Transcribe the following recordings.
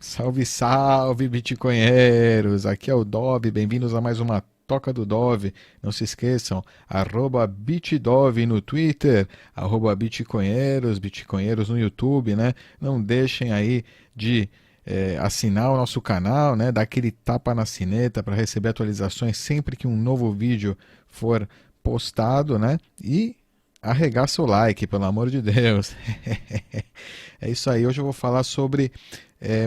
Salve, salve, bitcoinheiros! Aqui é o Dove, bem-vindos a mais uma Toca do Dove. Não se esqueçam, @bitdove no Twitter, @bitcoinheiros, bitcoinheiros no YouTube, né? Não deixem aí de assinar o nosso canal, né? Dar aquele tapa na sineta para receber atualizações sempre que um novo vídeo for postado, né? E arregaça o like, pelo amor de Deus. É isso aí, hoje eu vou falar sobre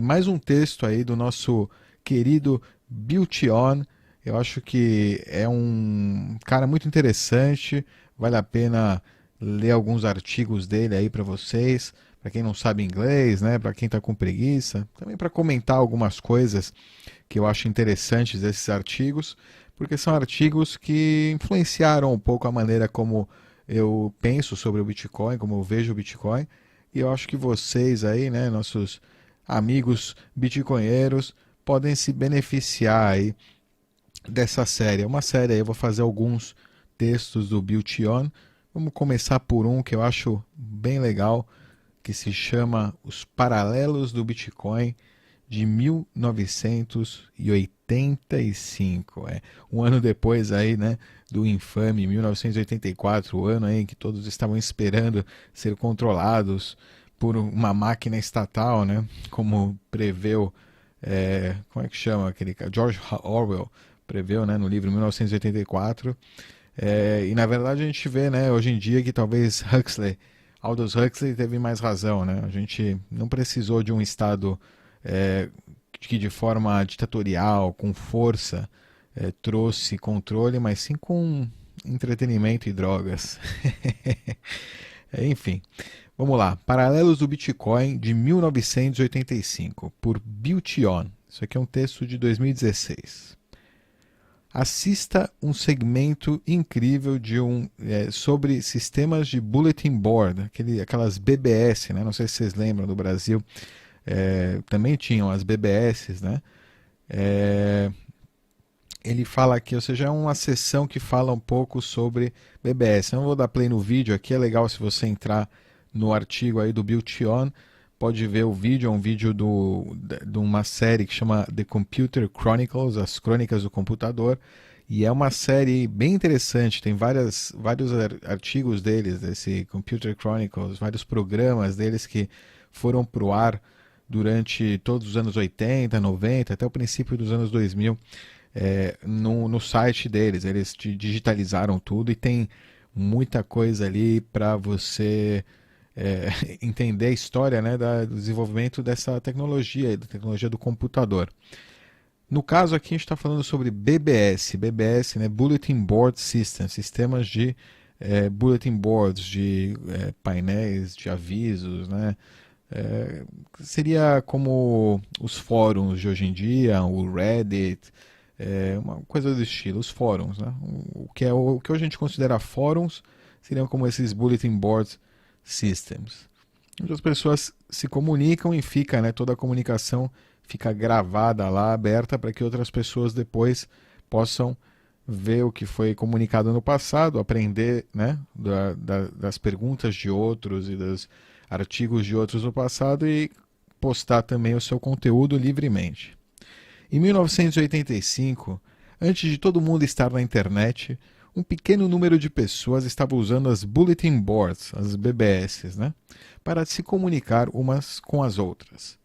mais um texto aí do nosso querido Bill On. Eu acho que é um cara muito interessante, vale a pena ler alguns artigos dele aí para vocês, para quem não sabe inglês, né, para quem está com preguiça, também para comentar algumas coisas que eu acho interessantes desses artigos, porque são artigos que influenciaram um pouco a maneira como eu penso sobre o Bitcoin, como eu vejo o Bitcoin, e eu acho que vocês aí, né, nossos amigos bitcoinheiros, podem se beneficiar aí dessa série. É uma série aí, eu vou fazer alguns textos do Bill On. Vamos começar por um que eu acho bem legal, que se chama Os Paralelos do Bitcoin de 1985. Um ano depois aí, né, do infame 1984, o ano aí em que todos estavam esperando ser controlados por uma máquina estatal, né, como preveu, como é que chama aquele cara? George Orwell preveu, né, no livro 1984. E na verdade a gente vê, né, hoje em dia que talvez Aldous Huxley teve mais razão, né? A gente não precisou de um Estado é, que de forma ditatorial, com força, trouxe controle, mas sim com entretenimento e drogas. Enfim, vamos lá. Paralelos do Bitcoin de 1985, por Bill On. Isso aqui é um texto de 2016. Assista um segmento incrível sobre sistemas de bulletin board, aquelas BBS, né? Não sei se vocês lembram do Brasil, também tinham as BBS, né? É, ele fala aqui, ou seja, é uma sessão que fala um pouco sobre BBS. Eu não vou dar play no vídeo aqui, é legal se você entrar no artigo aí do Bill On, pode ver o vídeo, é um vídeo de uma série que chama The Computer Chronicles, as Crônicas do Computador, e é uma série bem interessante, tem vários artigos deles, desse Computer Chronicles, vários programas deles que foram para o ar durante todos os anos 80, 90, até o princípio dos anos 2000, no site deles. Eles digitalizaram tudo e tem muita coisa ali para você entender a história, né, do desenvolvimento dessa tecnologia, da tecnologia do computador. No caso aqui a gente está falando sobre BBS, né, Bulletin Board System, sistemas de bulletin boards, de painéis de avisos, né, seria como os fóruns de hoje em dia, o Reddit, uma coisa do estilo, os fóruns, né? O que hoje a gente considera fóruns seriam como esses bulletin board systems, onde as pessoas se comunicam e fica, né, toda a comunicação fica gravada lá, aberta, para que outras pessoas depois possam ver o que foi comunicado no passado, aprender, né, das perguntas de outros e dos artigos de outros no passado e postar também o seu conteúdo livremente. Em 1985, antes de todo mundo estar na internet, um pequeno número de pessoas estava usando as bulletin boards, as BBS, né, para se comunicar umas com as outras.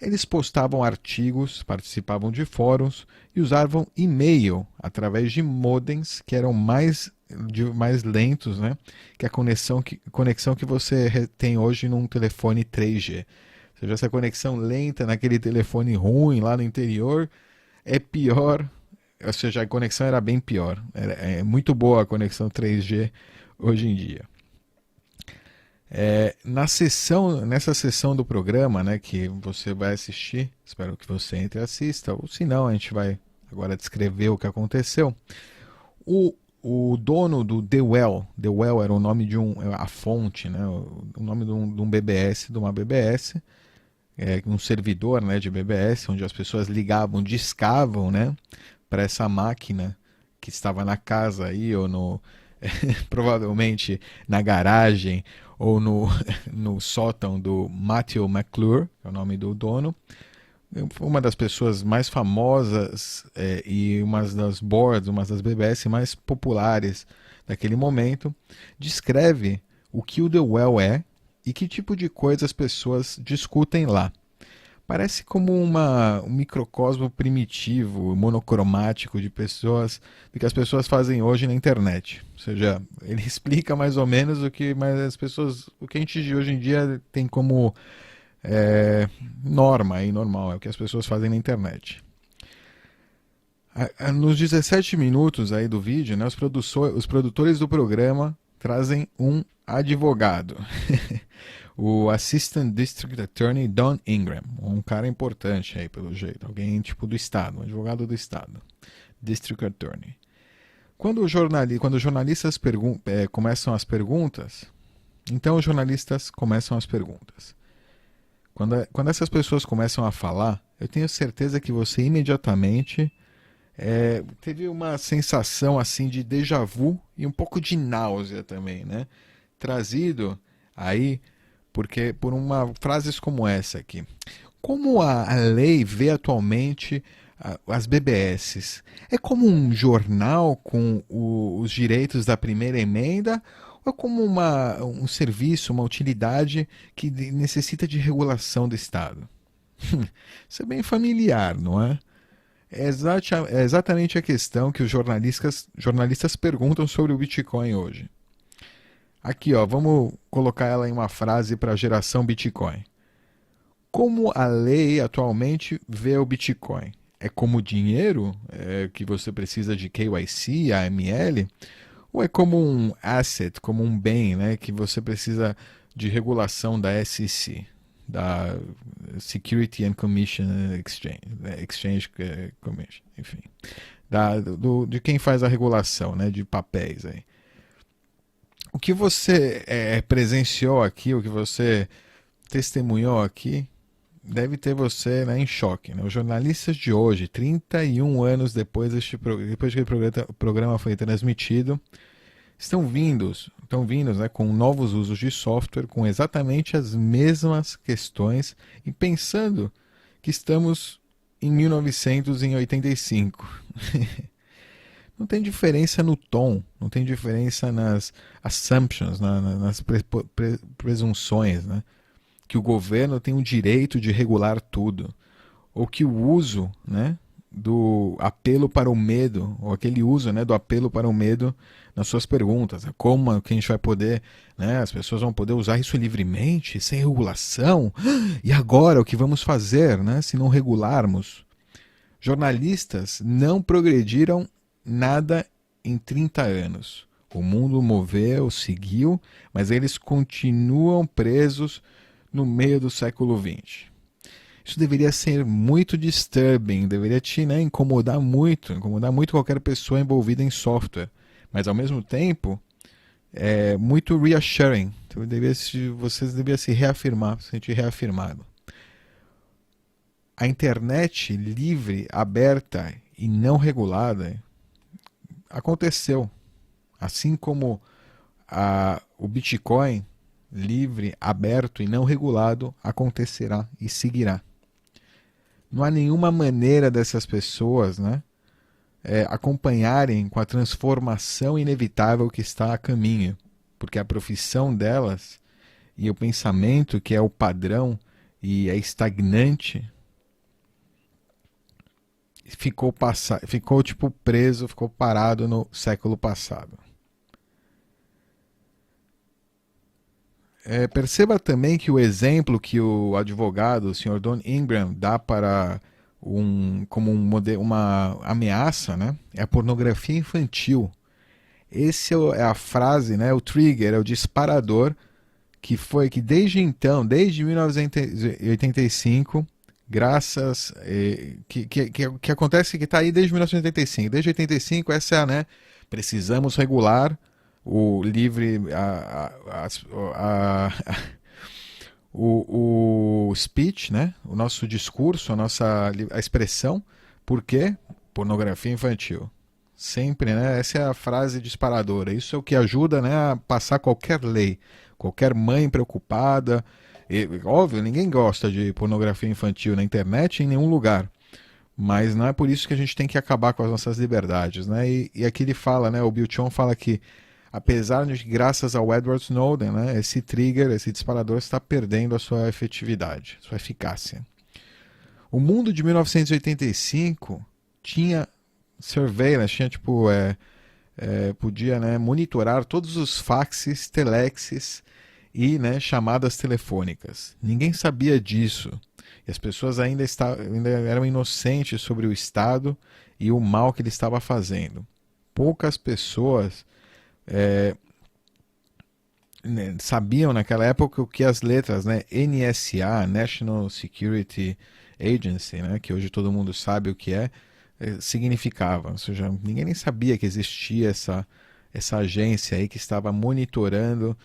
Eles postavam artigos, participavam de fóruns e usavam e-mail através de modems que eram mais lentos, né, que a conexão que você tem hoje num telefone 3G. Ou seja, essa conexão lenta naquele telefone ruim lá no interior é pior, ou seja, a conexão era bem pior. É muito boa a conexão 3G hoje em dia. Nessa sessão do programa, né, que você vai assistir, espero que você entre e assista, ou se não, a gente vai agora descrever o que aconteceu. O dono do The Well era o nome de a fonte, né, o nome de um BBS, de uma BBS, um servidor, né, de BBS, onde as pessoas ligavam, discavam, né, para essa máquina que estava na casa aí, ou provavelmente na garagem, ou no sótão do Matthew McClure, que é o nome do dono. uma das pessoas mais famosas e uma das boards, uma das BBS mais populares daquele momento, descreve o que o The Well é e que tipo de coisa as pessoas discutem lá. Parece como um microcosmo primitivo, monocromático de pessoas, do que as pessoas fazem hoje na internet. Ou seja, ele explica mais ou menos o que mas as pessoas, o que a gente hoje em dia tem como norma e normal, é o que as pessoas fazem na internet. Nos 17 minutos aí do vídeo, né, os produtores do programa trazem um advogado. O Assistant District Attorney Don Ingram, um cara importante aí pelo jeito, alguém tipo do estado, um advogado do estado, District Attorney. Quando os jornalistas começam as perguntas, então os jornalistas começam as perguntas. Quando essas pessoas começam a falar, eu tenho certeza que você imediatamente teve uma sensação assim de déjà vu e um pouco de náusea também, né? Trazido aí por frases como essa aqui. Como a lei vê atualmente as BBS? É como um jornal com os direitos da primeira emenda ou é como um serviço, uma utilidade que necessita de regulação do Estado? Isso é bem familiar, não é? É exatamente a questão que os jornalistas perguntam sobre o Bitcoin hoje. Aqui, ó, vamos colocar ela em uma frase para a geração Bitcoin. Como a lei atualmente vê o Bitcoin? É como dinheiro que você precisa de KYC, AML? Ou é como um asset, como um bem, né, que você precisa de regulação da SEC, da Security and Commission Exchange, Exchange Commission, enfim, de quem faz a regulação, né, de papéis aí. O que você presenciou aqui, o que você testemunhou aqui, deve ter você, né, em choque. Né? Os jornalistas de hoje, 31 anos depois depois que o programa foi transmitido, estão vindos, né, com novos usos de software, com exatamente as mesmas questões e pensando que estamos em 1985. Não tem diferença no tom, não tem diferença nas assumptions, nas presunções, né? Que o governo tem o direito de regular tudo, ou que o uso, né, do apelo para o medo, ou aquele uso, né, do apelo para o medo nas suas perguntas, como que a gente vai poder, né, as pessoas vão poder usar isso livremente, sem regulação, e agora o que vamos fazer, né, se não regularmos? Jornalistas não progrediram nada em 30 anos. O mundo moveu, seguiu, mas eles continuam presos no meio do século XX. Isso deveria ser muito disturbing, deveria te incomodar muito qualquer pessoa envolvida em software. Mas ao mesmo tempo, é muito reassuring. Então, vocês deveriam se sentir reafirmado. A internet livre, aberta e não regulada aconteceu. Assim como o Bitcoin livre, aberto e não regulado acontecerá e seguirá. Não há nenhuma maneira dessas pessoas, né, acompanharem com a transformação inevitável que está a caminho, porque a profissão delas e o pensamento que é o padrão e é estagnante ficou tipo preso, ficou parado no século passado. Perceba também que o exemplo que o advogado, o Sr. Don Ingram, dá para uma ameaça, né, é a pornografia infantil. Esse é a frase, né, o trigger, é o disparador que desde então, desde 1985, graças que acontece que está aí desde 1985. Desde 85 essa é né, precisamos regular o livre o speech, né, o nosso discurso, a expressão, porque pornografia infantil. Sempre, né? Essa é a frase disparadora. Isso é o que ajuda, né, a passar qualquer lei. Qualquer mãe preocupada Óbvio, ninguém gosta de pornografia infantil na internet em nenhum lugar. Mas não é por isso que a gente tem que acabar com as nossas liberdades, né? E aqui ele fala, né? O Bill Chion fala que, apesar de que graças ao Edward Snowden, né, esse trigger, esse disparador está perdendo a sua efetividade, sua eficácia. O mundo de 1985 tinha surveillance, tinha tipo, podia, né, monitorar todos os faxes, telexes e, né, chamadas telefônicas. Ninguém sabia disso. E as pessoas ainda eram inocentes sobre o Estado e o mal que ele estava fazendo. Poucas pessoas né, sabiam naquela época o que as letras, né, NSA, National Security Agency, né, que hoje todo mundo sabe o que significavam. Ou seja, ninguém nem sabia que existia essa agência aí que estava monitorando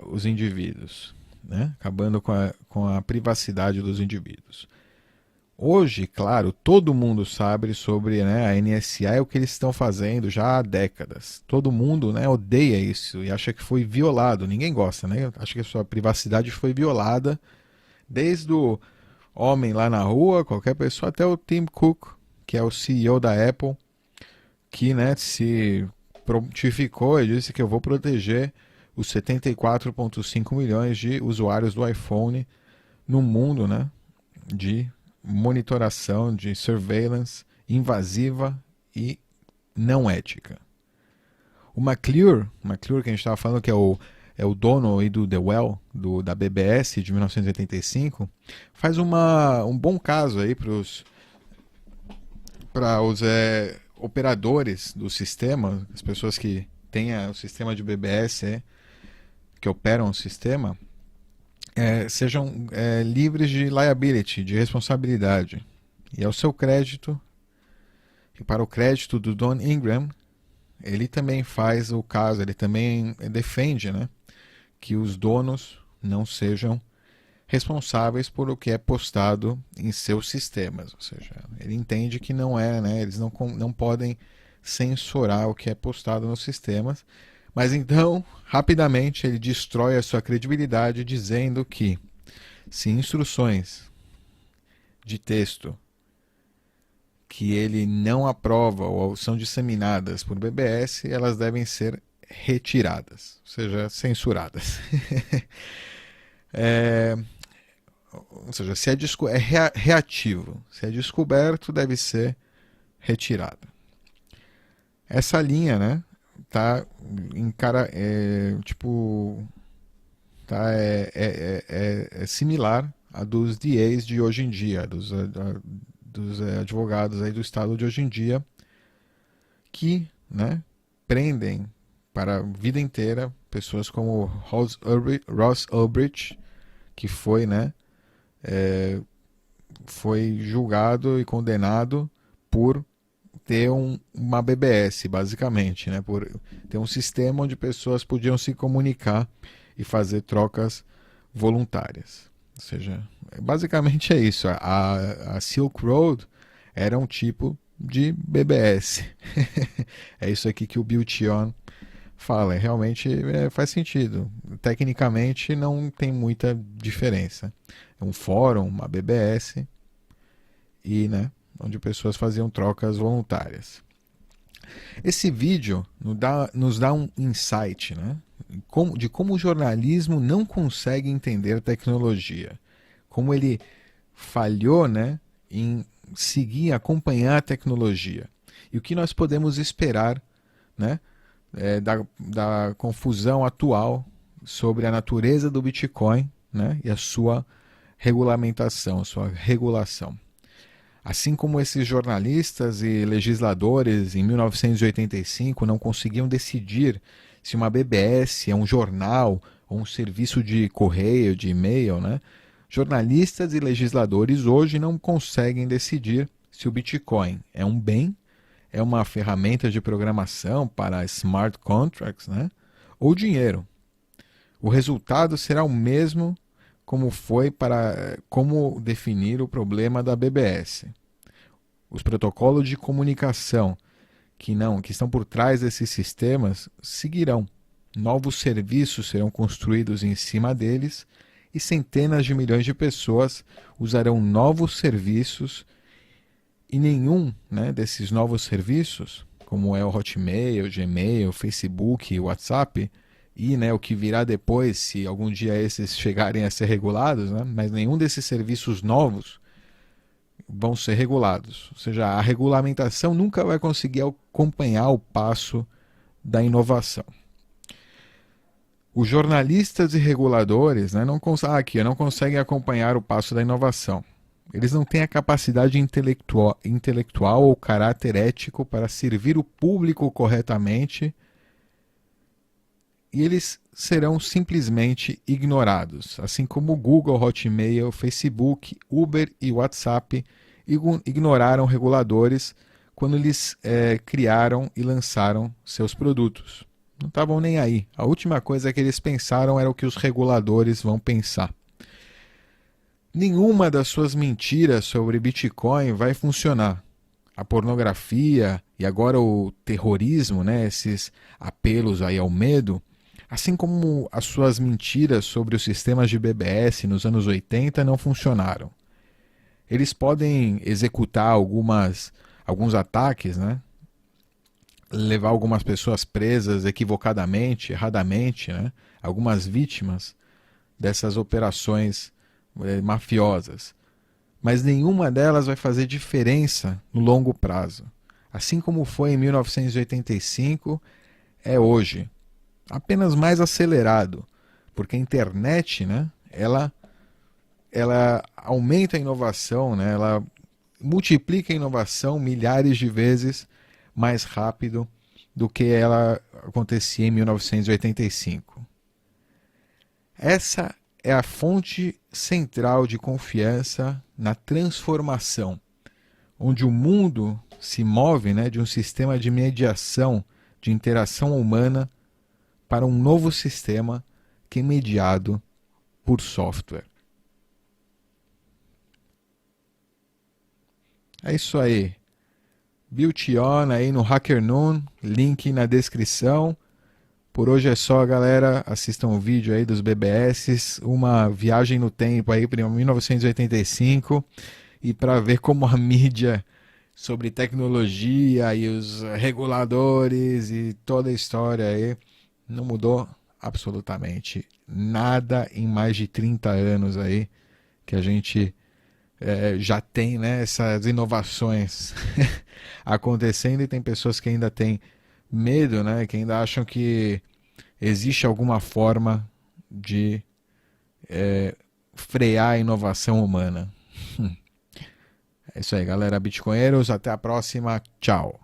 os indivíduos, né, acabando com a privacidade dos indivíduos. Hoje, claro, todo mundo sabe sobre, né, a NSA e o que eles estão fazendo já há décadas. Todo mundo, né, odeia isso e acha que foi violado. Ninguém gosta, né? Acha que a sua privacidade foi violada desde o homem lá na rua, qualquer pessoa, até o Tim Cook, que é o CEO da Apple, que, né, se prontificou e disse que eu vou proteger os 74,5 milhões de usuários do iPhone no mundo, né, de monitoração, de surveillance invasiva e não ética. O McClure que a gente estava falando, que é o dono aí do The Well, da BBS de 1985, faz um bom caso aí para os operadores do sistema, as pessoas que têm o sistema de BBS, que operam o sistema, sejam livres de liability, de responsabilidade. E ao seu crédito, e para o crédito do Don Ingram, ele também faz o caso, ele também defende, né, que os donos não sejam responsáveis por o que é postado em seus sistemas. Ou seja, ele entende que não né, eles não podem censurar o que é postado nos sistemas. Mas então, rapidamente, ele destrói a sua credibilidade dizendo que se instruções de texto que ele não aprova ou são disseminadas por BBS, elas devem ser retiradas, ou seja, censuradas. Ou seja, se é reativo, se é descoberto, deve ser retirado. Essa linha, né, tá em cara é similar à dos DAs de hoje em dia, dos advogados aí do estado de hoje em dia, que, né, prendem para a vida inteira pessoas como Ross Ulbricht, que foi, né, foi julgado e condenado por ter uma BBS, basicamente, né? Por ter um sistema onde pessoas podiam se comunicar e fazer trocas voluntárias. Ou seja, basicamente é isso. A Silk Road era um tipo de BBS. É isso aqui que o Bill Chion fala. Realmente faz sentido. Tecnicamente não tem muita diferença. É um fórum, uma BBS e, né, onde pessoas faziam trocas voluntárias. Esse vídeo nos dá um insight, né, de como o jornalismo não consegue entender tecnologia, como ele falhou, né, em seguir, acompanhar a tecnologia. E o que nós podemos esperar, né, da confusão atual sobre a natureza do Bitcoin, né, e a sua regulamentação, sua regulação. Assim como esses jornalistas e legisladores em 1985 não conseguiam decidir se uma BBS é um jornal ou um serviço de correio, de e-mail, né? Jornalistas e legisladores hoje não conseguem decidir se o Bitcoin é um bem, é uma ferramenta de programação para smart contracts, né? Ou dinheiro. O resultado será o mesmo como foi para como definir o problema da BBS. Os protocolos de comunicação que estão por trás desses sistemas seguirão. Novos serviços serão construídos em cima deles e centenas de milhões de pessoas usarão novos serviços e nenhum, né, desses novos serviços, como é o Hotmail, o Gmail, o Facebook, o WhatsApp, e, né, o que virá depois, se algum dia esses chegarem a ser regulados, né, mas nenhum desses serviços novos vão ser regulados. Ou seja, a regulamentação nunca vai conseguir acompanhar o passo da inovação. Os jornalistas e reguladores, né, não conseguem acompanhar o passo da inovação. Eles não têm a capacidade intelectual ou caráter ético para servir o público corretamente e eles serão simplesmente ignorados, assim como o Google, Hotmail, Facebook, Uber e WhatsApp ignoraram reguladores quando eles criaram e lançaram seus produtos. Não estavam nem aí. A última coisa que eles pensaram era o que os reguladores vão pensar. Nenhuma das suas mentiras sobre Bitcoin vai funcionar. A pornografia e agora o terrorismo, né, esses apelos aí ao medo, assim como as suas mentiras sobre os sistemas de BBS nos anos 80 não funcionaram. Eles podem executar alguns ataques, né, levar algumas pessoas presas equivocadamente, erradamente, né, algumas vítimas dessas operações mafiosas. Mas nenhuma delas vai fazer diferença no longo prazo. Assim como foi em 1985, é hoje. Apenas mais acelerado, porque a internet, né, ela aumenta a inovação, né, ela multiplica a inovação milhares de vezes mais rápido do que ela acontecia em 1985. Essa é a fonte central de confiança na transformação, onde o mundo se move, né, de um sistema de mediação, de interação humana, para um novo sistema que é mediado por software. É isso aí. Built On aí no HackerNoon, link na descrição. Por hoje é só, galera. Assistam o vídeo aí dos BBS, uma viagem no tempo aí para 1985 e para ver como a mídia sobre tecnologia e os reguladores e toda a história aí não mudou absolutamente nada em mais de 30 anos aí que a gente já tem, né, essas inovações acontecendo e tem pessoas que ainda têm medo, né, que ainda acham que existe alguma forma de frear a inovação humana. É isso aí, galera. Bitcoinheiros, até a próxima. Tchau.